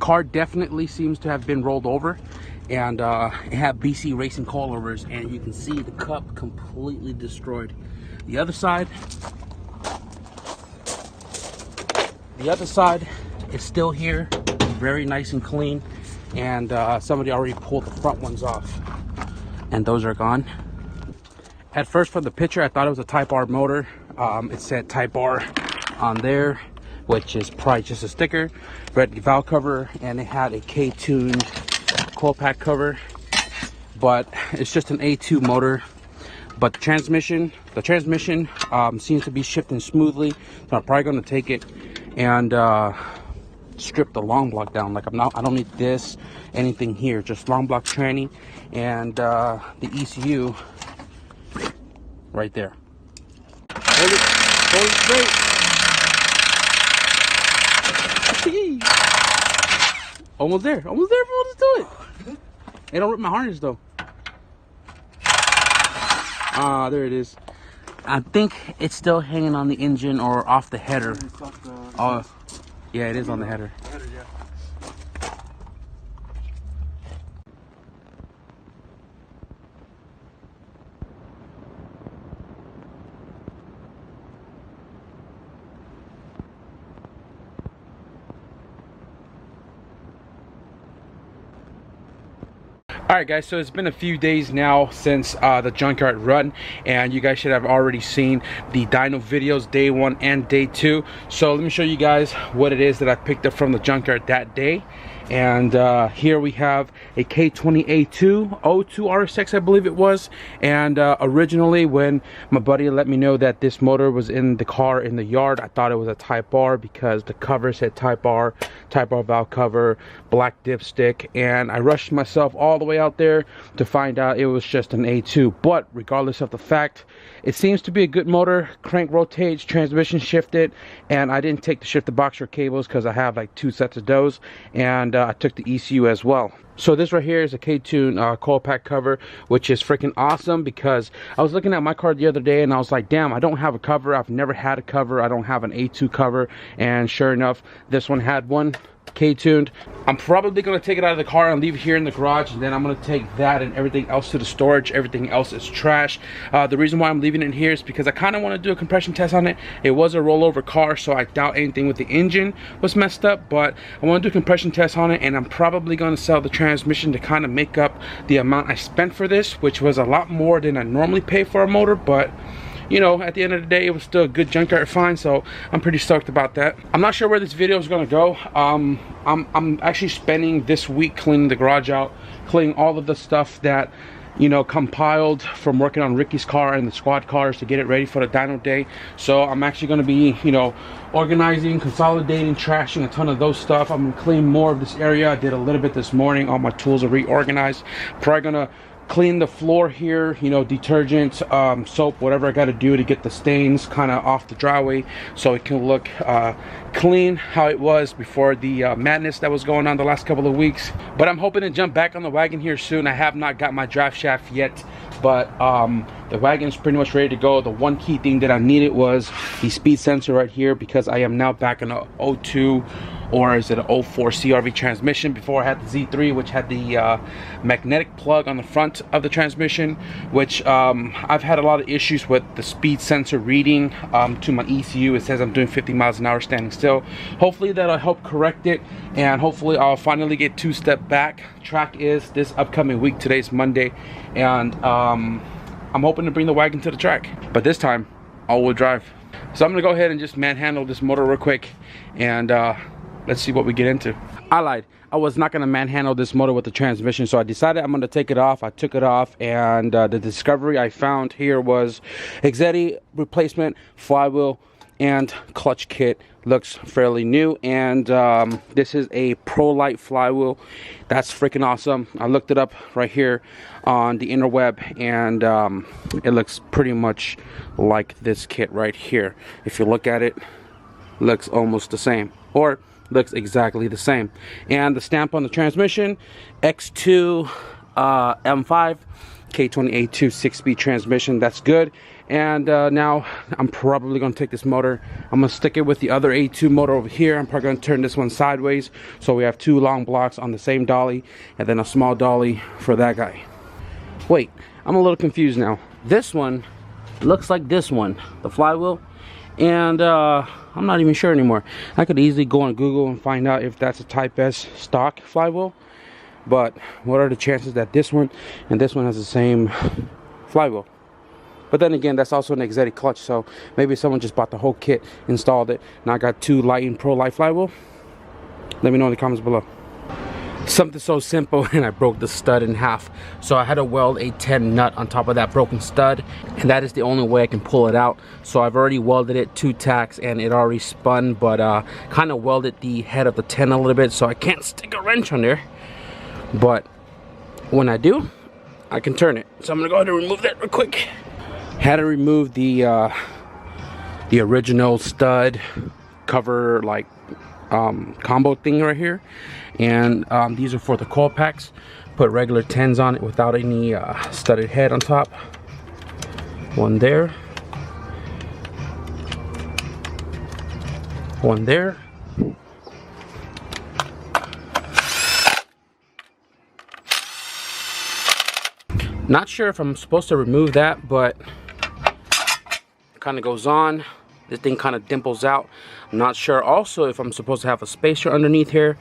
car definitely seems to have been rolled over, and it had BC Racing coilovers, and you can see the cup completely destroyed. The other side is still here, very nice and clean, and somebody already pulled the front ones off, and those are gone. At first, from the picture, I thought it was a Type R motor. It said Type R on there, which is probably just a sticker. Red valve cover, and it had a KTUNED coil pack cover, but it's just an A2 motor. But the transmission seems to be shifting smoothly, so I'm probably going to take it and strip the long block down. Like I don't need this, anything here, just long block tranny, and the ECU right there. Hold it straight. Almost there, bro. Let's do it. Hey, don't rip my harness though. Ah, there it is. I think it's still hanging on the engine or off the header. Oh, yeah, it is on the header. Alright guys, so it's been a few days now since the Junkyard run, and you guys should have already seen the dyno videos, day 1 and day 2. So let me show you guys what it is that I picked up from the Junkyard that day. And here we have a K20A2 O2 RSX, I believe it was. And originally, when my buddy let me know that this motor was in the car in the yard, I thought it was a Type R because the cover said Type R valve cover, black dipstick, and I rushed myself all the way out there to find out it was just an A2. But regardless of the fact, it seems to be a good motor. Crank rotates, transmission shifted, and I didn't take the shifter boxer cables because I have like 2 sets of those, and I took the ECU as well. So this right here is a KTUNED coil pack cover, which is freaking awesome, because I was looking at my car the other day and I was like, damn, I don't have a cover. I've never had a cover. I don't have an A2 cover, and sure enough, this one had one. KTUNED. I'm probably going to take it out of the car and leave it here in the garage, and then I'm going to take that and everything else to the storage. Everything else is trash. The reason why I'm leaving it here is because I kind of want to do a compression test on it. It was a rollover car, so I doubt anything with the engine was messed up, but I want to do a compression test on it, and I'm probably going to sell the transmission to kind of make up the amount I spent for this, which was a lot more than I normally pay for a motor. But you know, at the end of the day, it was still a good Junkyard find, so I'm pretty stoked about that. I'm not sure where this video is gonna go. I'm actually spending this week cleaning the garage out, cleaning all of the stuff that, you know, compiled from working on Ricky's car and the squad cars to get it ready for the dyno day. So I'm actually going to be, you know, organizing, consolidating, trashing a ton of those stuff. I'm going to clean more of this area. I did a little bit this morning. All my tools are reorganized. Probably going to clean the floor here, you know, detergent, soap, whatever I got to do to get the stains kind of off the driveway so it can look clean how it was before the madness that was going on the last couple of weeks. But I'm hoping to jump back on the wagon here soon. I have not got my drive shaft yet, but the wagon's pretty much ready to go. The one key thing that I needed was the speed sensor right here, because I am now back in a 02 or is it an 04 CRV transmission. Before I had the Z3, which had the magnetic plug on the front of the transmission, which I've had a lot of issues with the speed sensor reading to my ECU. It says I'm doing 50 miles an hour standing still. Hopefully that'll help correct it, and hopefully I'll finally get 2-step back. Track is this upcoming week. Today's Monday, and I'm hoping to bring the wagon to the track, but this time all-wheel drive. So I'm gonna go ahead and just manhandle this motor real quick, and let's see what we get into. I lied. I was not going to manhandle this motor with the transmission, so I decided I'm going to take it off. I took it off, and the discovery I found here was Exetti replacement flywheel and clutch kit. Looks fairly new, and this is a Pro Light flywheel. That's freaking awesome. I looked it up right here on the interweb, and it looks pretty much like this kit right here. If you look at it, looks almost the same, or looks exactly the same. And the stamp on the transmission, X2 M5 K20A2 6-speed transmission. That's good. And now I'm probably gonna take this motor. I'm gonna stick it with the other A2 motor over here. I'm probably gonna turn this one sideways so we have 2 long blocks on the same dolly and then a small dolly for that guy. Wait, I'm a little confused now. This one looks like this one, the flywheel, and I'm not even sure anymore. I could easily go on Google and find out if that's a Type S stock flywheel, but what are the chances that this one and this one has the same flywheel? But then again, that's also an exotic clutch, so maybe someone just bought the whole kit, installed it, and I got 2 Light Pro Light flywheel. Let me know in the comments below. Something so simple, and I broke the stud in half, so I had to weld a 10 nut on top of that broken stud, and that is the only way I can pull it out. So I've already welded it 2 tacks and it already spun, but kind of welded the head of the 10 a little bit, so I can't stick a wrench on there, but when I do, I can turn it. So I'm gonna go ahead and remove that real quick. Had to remove the original stud cover, like combo thing right here, and these are for the coil packs. Put regular 10s on it without any studded head on top. One there, one there. Not sure if I'm supposed to remove that, but it kind of goes on. This thing kind of dimples out. I'm not sure also if I'm supposed to have a spacer underneath here,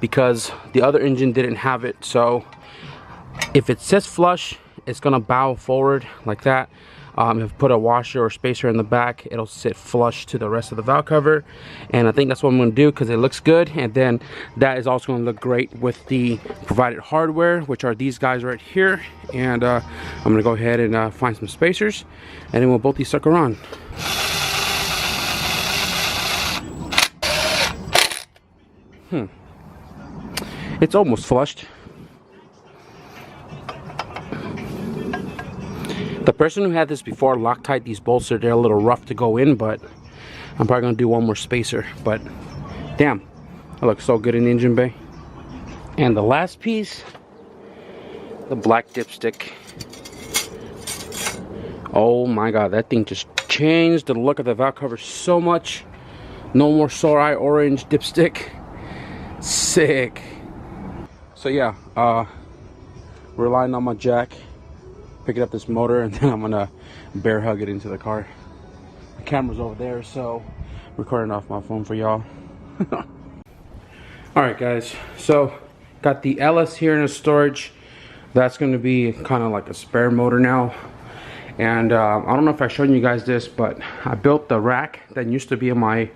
because the other engine didn't have it. So if it sits flush, it's gonna bow forward like that. If I put a washer or spacer in the back, it'll sit flush to the rest of the valve cover, and I think that's what I'm going to do because it looks good. And then that is also going to look great with the provided hardware, which are these guys right here. And I'm going to go ahead and find some spacers, and then we'll bolt these sucker on. It's almost flushed. The person who had this before Loctite these bolts, they're a little rough to go in, but I'm probably gonna do one more spacer. But damn, that looks so good in the engine bay. And the last piece, the black dipstick. Oh my god, that thing just changed the look of the valve cover so much. No more sore eye orange dipstick. Sick. So yeah, relying on my jack, picking up this motor, and then I'm gonna bear hug it into the car. The camera's over there, so I'm recording off my phone for y'all. Alright guys, so got the LS here in the storage. That's gonna be kind of like a spare motor now. And I don't know if I showed you guys this, but I built the rack that used to be in my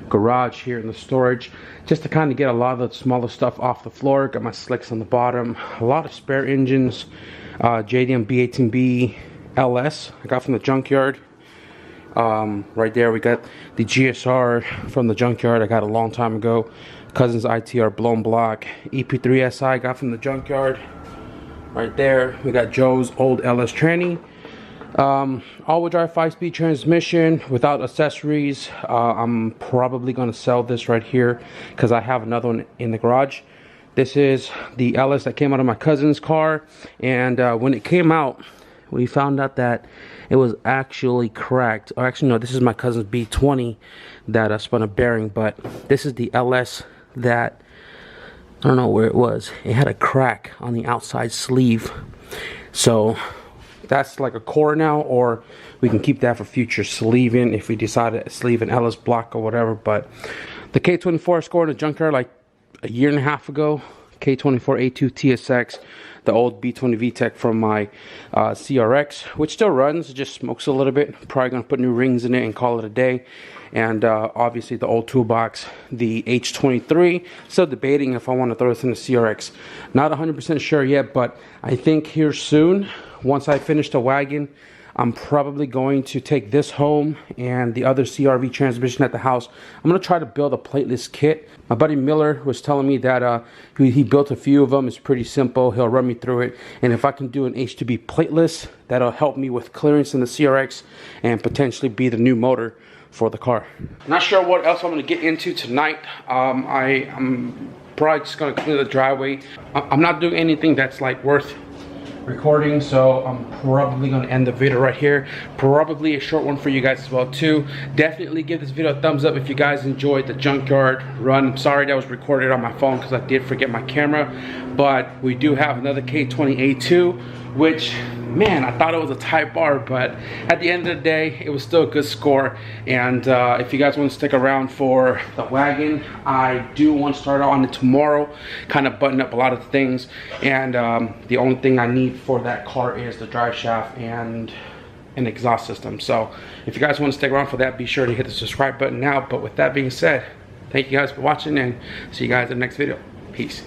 garage here in the storage, just to kind of get a lot of the smaller stuff off the floor. Got my slicks on the bottom, a lot of spare engines, JDM B18B LS I got from the junkyard. Right there we got the GSR from the junkyard I got a long time ago. Cousins ITR blown block, EP3 SI I got from the junkyard. Right there we got Joe's old LS tranny. All-wheel drive 5-speed transmission without accessories. I'm probably gonna sell this right here because I have another one in the garage. This is the LS that came out of my cousin's car, and when it came out, we found out that it was actually cracked. Or actually no, this is my cousin's B20 that spun a bearing, but this is the LS that I don't know where it was. It had a crack on the outside sleeve, so that's like a core now, or we can keep that for future sleeving if we decide to sleeve an LS block or whatever. But the K24 I scored in the junkyard like a year and a half ago. K24 A2 TSX, the old B20 VTEC from my CRX, which still runs, it just smokes a little bit. Probably gonna put new rings in it and call it a day. And obviously the old toolbox, the H23. Still debating if I want to throw this in the CRX. Not 100% sure yet, but I think here soon, once I finish the wagon, I'm probably going to take this home and the other CRV transmission at the house. I'm going to try to build a plateless kit. My buddy Miller was telling me that he built a few of them. It's pretty simple. He'll run me through it. And if I can do an H2B plateless, that'll help me with clearance in the CRX and potentially be the new motor for the car. Not sure what else I'm going to get into tonight. I'm probably just going to clean the driveway. I'm not doing anything that's like worth recording, so I'm probably gonna end the video right here. Probably a short one for you guys as well too. Definitely give this video a thumbs up if you guys enjoyed the Junkyard run. I'm sorry that was recorded on my phone because I did forget my camera, but we do have another K20A2, which, man, I thought it was a tight bar, but at the end of the day, it was still a good score. And if you guys want to stick around for the wagon, I do want to start on it tomorrow, kind of button up a lot of things. And the only thing I need for that car is the drive shaft and an exhaust system. So if you guys want to stick around for that, be sure to hit the subscribe button now. But with that being said, thank you guys for watching, and see you guys in the next video. Peace.